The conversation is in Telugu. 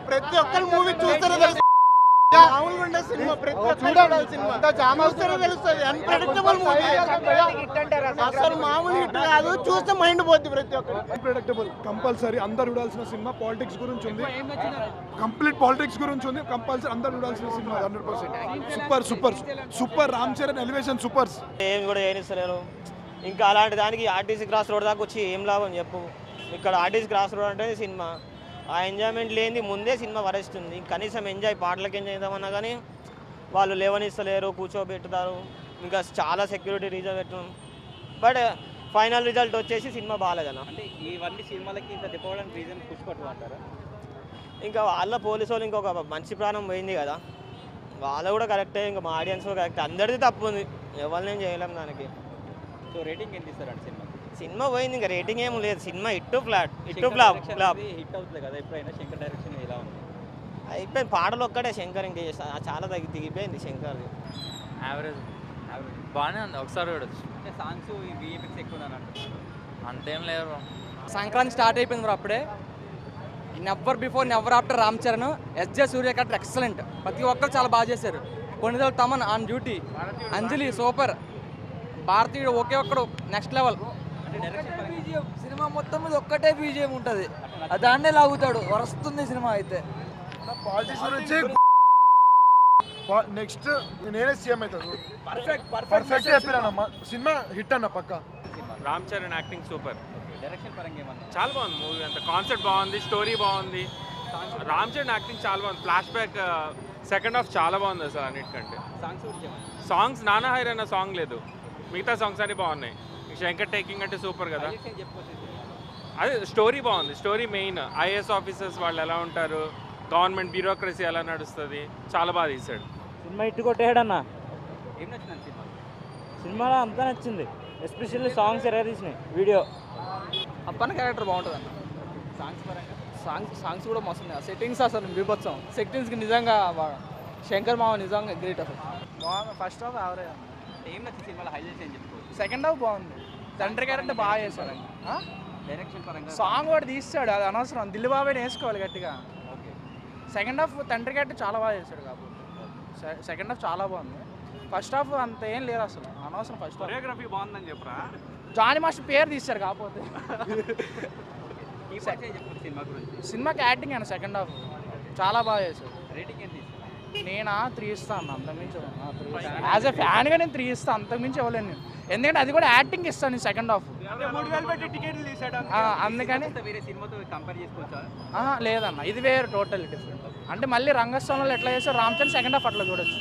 ప్రతి ఒక్కరు మూవీ చూస్తారో తెలుసు. మామూలుగా ఉండే సినిమా ప్రతి ఒక్కరు సినిమా చూస్తారో తెలుస్తుంది. అన్ప్రెడిక్టబుల్ మూవీ, అసలు మామూలు హిట్ కాదు. చూస్తే మైండ్ పోద్ది ప్రతి ఒక్కరు. అన్ప్రెడిక్టబుల్ కంపల్సరీ అందరు చూడాల్సిన సినిమా. పాలిటిక్స్ గురించి ఉంది, కంప్లీట్ పాలిటిక్స్ గురించి ఉంది. కంపల్సరీ అందరు చూడాల్సిన cinema. 100% super super super. Ram Charan elevation supers. ఏం కూడా ఏనిస్తలేరు. ఇంకా అలాంటి దానికి ఆర్టీసీ క్రాస్ రోడ్ దాకా వచ్చి ఏం లాభం చెప్పు. ఇక్కడ ఆర్టీసీ క్రాస్ రోడ్ అంటే సినిమా, ఆ ఎంజాయ్మెంట్ లేని ముందే సినిమా వరేస్తుంది. కనీసం ఎంజాయ్ పాటలకు ఎంజాయ్ చేద్దామన్నా కానీ వాళ్ళు లేవనిస్తలేరు, కూర్చోబెట్టుతారు. ఇంకా చాలా సెక్యూరిటీ రీజన్ పెట్టడం. బట్ ఫైనల్ రిజల్ట్ వచ్చేసి సినిమా బాగాలేదన్న. అంటే ఇవన్నీ సినిమాలకి ఇంత తిప్పడానికి రీజన్ పుష్పట్టు అంటారా? ఇంకా వాళ్ళ పోలీసు వాళ్ళు ఇంకొక మంచి ప్రాణం పోయింది కదా, వాళ్ళు కూడా కరెక్టే. ఇంకా మా ఆడియన్స్ కూడా కరెక్ట్. అందరిది తప్పు ఉంది, ఎవరినేం చేయలేం దానికి. సో రేటింగ్ ఎంత ఇస్తారండి సినిమా? సినిమా పోయింది, ఇంకా రేటింగ్ ఏం లేదు. Cinema hit flat, hit flop. Hit అవుతుంది కదా ఎప్పుడైనా. శంకర్ డైరెక్షన్ ఎలా ఉంది? అయిపోయింది. పాటలు ఒక్కటే శంకర్, ఇంకా చాలా దిగిపోయింది శంకర్ది. యావరేజ్ బాగానే ఉంది, ఒకసారి చూడొచ్చు. అంటే సాంగ్స్ విఎఫ్ఎక్స్ ఎక్కువ ఉందని అంటున్నారు. అంతేం లేదు. సంక్రాంతి స్టార్ట్ అయిపోయింది బ్రో అప్పుడే. Never before never after Ram Charan. SJ Surya cut excellent. ప్రతి ఒక్కరు చాలా బాగా చేశారు. కొన్నిదలు Thaman on duty, Anjali super, Bharateeyudu Oke ఒక్కడు నెక్స్ట్ లెవెల్. సినిమా మొత్తం మీద ఒక్కటే బీజిఎం ఉంటుంది, దాన్నే లాగుతాడు. వస్తుంది సినిమా అయితే. పాలిటిక్స్ గురించి నెక్స్ట్ నేనే సీఎం అవుతాను. పర్ఫెక్ట్ చెప్పినా సినిమా హిట్ అన్న పక్క. Ram Charan acting super. Direction పరంగా ఏమన్నా? చాలా బాగుంది మూవీ అంతా. కాన్సెప్ట్ బాగుంది, స్టోరీ బాగుంది. రామ్ చరణ్ యాక్టింగ్ చాలా బాగుంది. ఫ్లాష్ బ్యాక్ సెకండ్ హాఫ్ చాలా బాగుంది అసలు అన్నిటికంటే. సాంగ్స్ గురించి ఏమన్నా? సాంగ్స్ నానా హైర్ అన్న సాంగ్ లేదు, మిగతా సాంగ్స్ అన్ని బాగున్నాయి. శంకర్ టేకింగ్ అంటే సూపర్ కదా. అదే స్టోరీ బాగుంది. Story main. ఐఏఎస్ ఆఫీసర్స్ వాళ్ళు ఎలా ఉంటారు, గవర్నమెంట్ బ్యూరోక్రసీ ఎలా నడుస్తుంది, చాలా బాగా తీశాడు. సినిమా ఇట్టు కొట్టేయడన్న. ఏం నచ్చింది సినిమా? సినిమాలో అంతా నచ్చింది, ఎస్పెషల్లీ సాంగ్స్ ఎర్ర తీసినాయి. వీడియో అప్పన్న క్యారెక్టర్ బాగుంటుంది అన్న. సాంగ్స్ పరంగా? సాంగ్స్ కూడా మస్తు. సెట్టింగ్స్ అసలు బీభత్సం. సెట్టింగ్స్కి నిజంగా శంకర్ మామ నిజంగా గ్రేట్ అసలు. బాగుంది. ఫస్ట్ హాఫ్ యావరేజ్ అన్న. ఏం నచ్చింది సినిమాలో? హైలైట్స్ ఏం చెప్పుకోవచ్చు? సెకండ్ హాఫ్ బాగుంది. తండ్రి క్యారెక్టర్ బాగా చేశాడు. డైరెక్షన్ పరంగా? సాంగ్ కూడా తీస్తాడు, అది అనవసరం. దిల్ బాబాయ్ వేసుకోవాలి గట్టిగా. ఓకే. సెకండ్ హాఫ్ తండ్రి క్యారెక్టర్ చాలా బాగా చేశాడు కాబట్టి సెకండ్ హాఫ్ చాలా బాగుంది. ఫస్ట్ హాఫ్ అంత ఏం లేదు అసలు, అనవసరం. ఫస్ట్ కొరియోగ్రఫీ బాగుందని చెప్పరా? జానీ మాస్టర్ పేరు తీశారు కాకపోతే. సినిమా గురించి? సినిమాకి యాక్టింగ్ అయినా సెకండ్ హాఫ్ చాలా బాగా చేశాడు. రేటింగ్ ఎంత ఇస్తారు? నేనా 3 ఇస్తాను, అంతకుమించి. యాజ్ ఎ ఫ్యాన్గా నేను 3 ఇస్తాను, అంతకుమించి ఇవ్వలేను నేను. ఎందుకంటే అది కూడా యాక్టింగ్ ఇస్తాను నేను సెకండ్ హాఫ్. అందుకని వేరే సినిమాతో కంపేర్ చేసుకోవచ్చా? లేదన్న, ఇది వేరే టోటల్ డిఫరెంట్. అంటే మళ్ళీ రంగస్థలంలో ఎట్లా చేస్తే రామ్ చరణ్ సెకండ్ హాఫ్ అట్లా చూడొచ్చు.